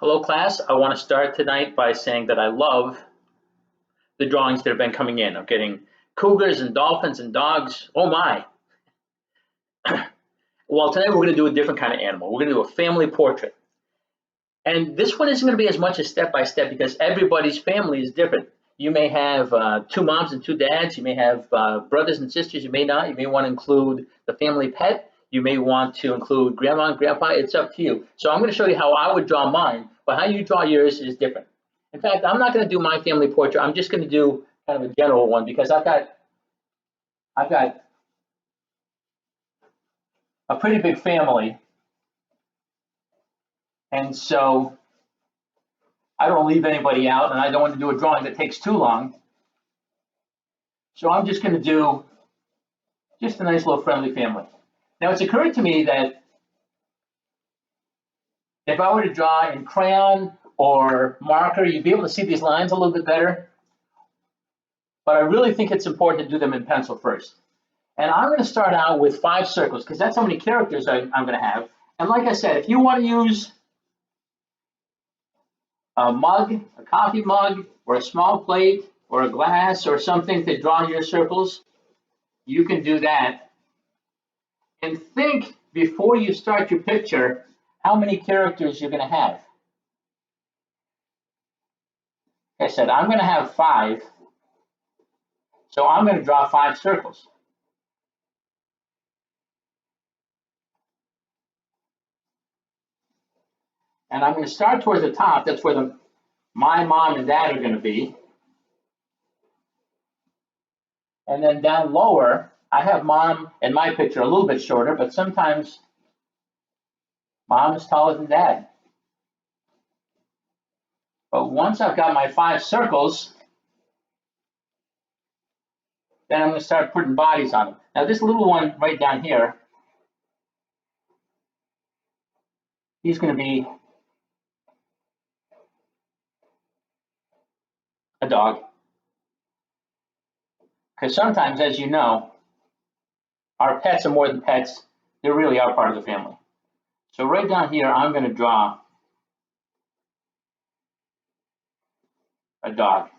Hello, class. I want to start tonight by saying that I love the drawings that have been coming in. I'm getting cougars and dolphins and dogs. Oh my. Well, tonight we're going to do a different kind of animal. We're going to do a family portrait. And this one isn't going to be as much as step by step because everybody's family is different. You may have two moms and two dads. You may have brothers and sisters. You may not. You may want to include the family pet. You may want to include grandma and grandpa. It's up to you. So I'm going to show you how I would draw mine, but how you draw yours is different. In fact, I'm not going to do my family portrait. I'm just going to do kind of a general one because I've got a pretty big family, and so I don't leave anybody out, and I don't want to do a drawing that takes too long. So I'm just going to do just a nice little friendly family. Now, it's occurred to me that if I were to draw in crayon or marker, you'd be able to see these lines a little bit better. But I really think it's important to do them in pencil first. And I'm going to start out with 5 circles because that's how many characters I'm going to have. And like I said, if you want to use a mug, a coffee mug, or a small plate, or a glass, or something to draw your circles, you can do that. And think before you start your picture how many characters you're going to have. Like I said, I'm going to have 5. So I'm going to draw 5 circles. And I'm going to start towards the top. That's where my mom and dad are going to be. And then down lower, I have mom in my picture a little bit shorter, but sometimes mom is taller than dad. But once I've got my 5 circles, then I'm going to start putting bodies on them. Now this little one right down here, he's going to be a dog. Because sometimes, as you know, our pets are more than pets. They really are part of the family. So right down here, I'm going to draw a dog.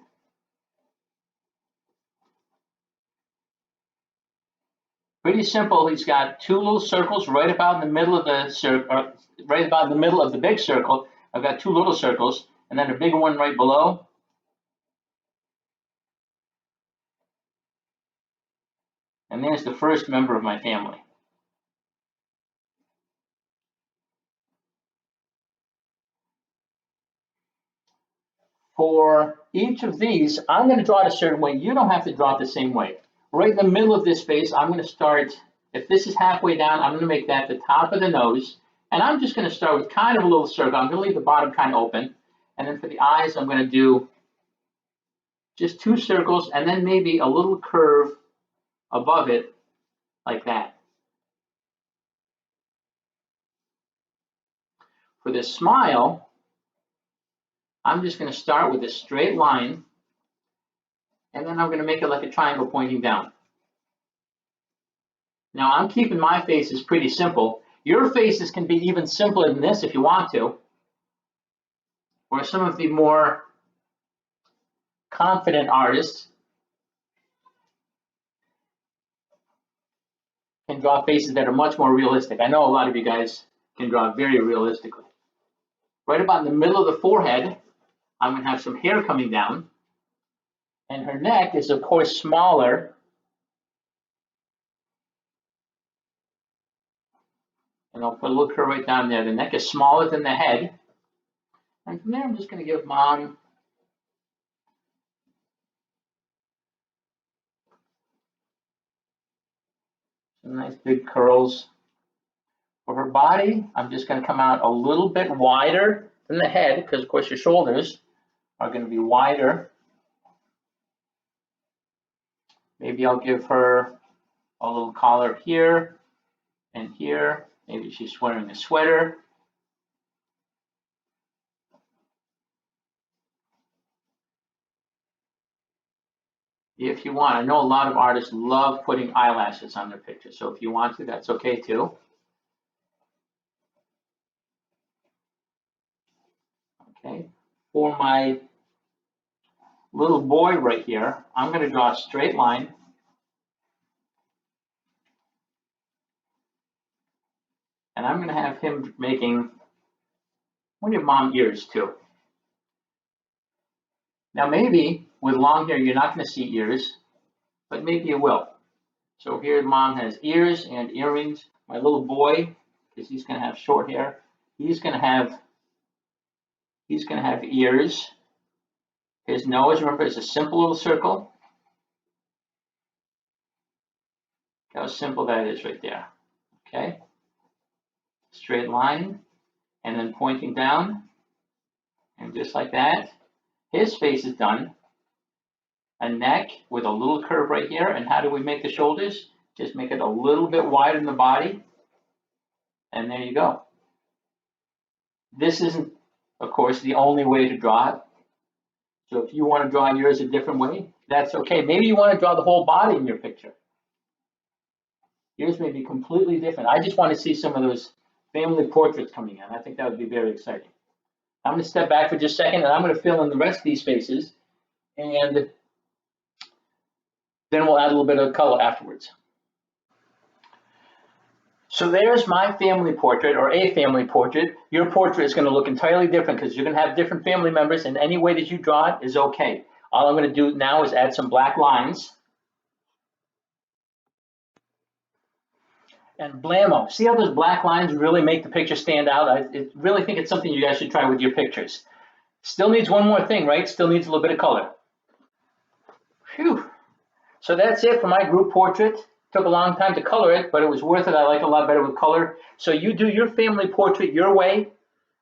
Pretty simple. He's got 2 little circles right about in the middle of the circle, right about in the middle of the big circle. I've got 2 little circles, and then a big one right below. And there's the first member of my family. For each of these, I'm going to draw it a certain way. You don't have to draw it the same way. Right in the middle of this face, I'm going to start, if this is halfway down, I'm going to make that the top of the nose. And I'm just going to start with kind of a little circle. I'm going to leave the bottom kind of open. And then for the eyes, I'm going to do just 2 circles and then maybe a little curve above it like that. For this smile, I'm just going to start with a straight line, and then I'm going to make it like a triangle pointing down. Now I'm keeping my faces pretty simple. Your faces can be even simpler than this if you want to, or some of the more confident artists can draw faces that are much more realistic. I know a lot of you guys can draw very realistically. Right about in the middle of the forehead, I'm going to have some hair coming down, and her neck is of course smaller. And I'll put a little curve right down there. The neck is smaller than the head. And from there, I'm just going to give mom some nice big curls. For her body, I'm just going to come out a little bit wider than the head because, of course, your shoulders are going to be wider. Maybe I'll give her a little collar here and here. Maybe she's wearing a sweater. If you want, I know a lot of artists love putting eyelashes on their pictures, so if you want to, that's okay too. Okay, for my little boy right here, I'm going to draw a straight line. And I'm going to have him making one of your mom ears too. Now maybe with long hair you're not going to see ears, but maybe you will. So here mom has ears and earrings. My little boy, because he's going to have short hair, he's going to have ears. His nose, remember, is a simple little circle. Look how simple that is right there. Okay, straight line, and then pointing down, and just like that, his face is done. A neck with a little curve right here. And how do we make the shoulders? Just make it a little bit wider in the body. And there you go. This isn't, of course, the only way to draw it. So if you want to draw yours a different way, that's okay. Maybe you want to draw the whole body in your picture. Yours may be completely different. I just want to see some of those family portraits coming in. I think that would be very exciting. I'm going to step back for just a second and I'm going to fill in the rest of these faces. And then we'll add a little bit of color afterwards. So there's my family portrait, or a family portrait. Your portrait is going to look entirely different because you're going to have different family members, and any way that you draw it is okay. All I'm going to do now is add some black lines. And blammo, see how those black lines really make the picture stand out? I really think it's something you guys should try with your pictures. Still needs one more thing, right? Still needs a little bit of color. Phew. So that's it for my group portrait. Took a long time to color it, but it was worth it. I like it a lot better with color. So you do your family portrait your way.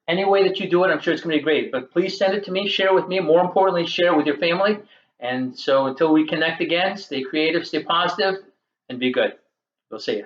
Any way that you do it, I'm sure it's going to be great. But please send it to me, share it with me. More importantly, share it with your family. And so until we connect again, stay creative, stay positive, and be good. We'll see you.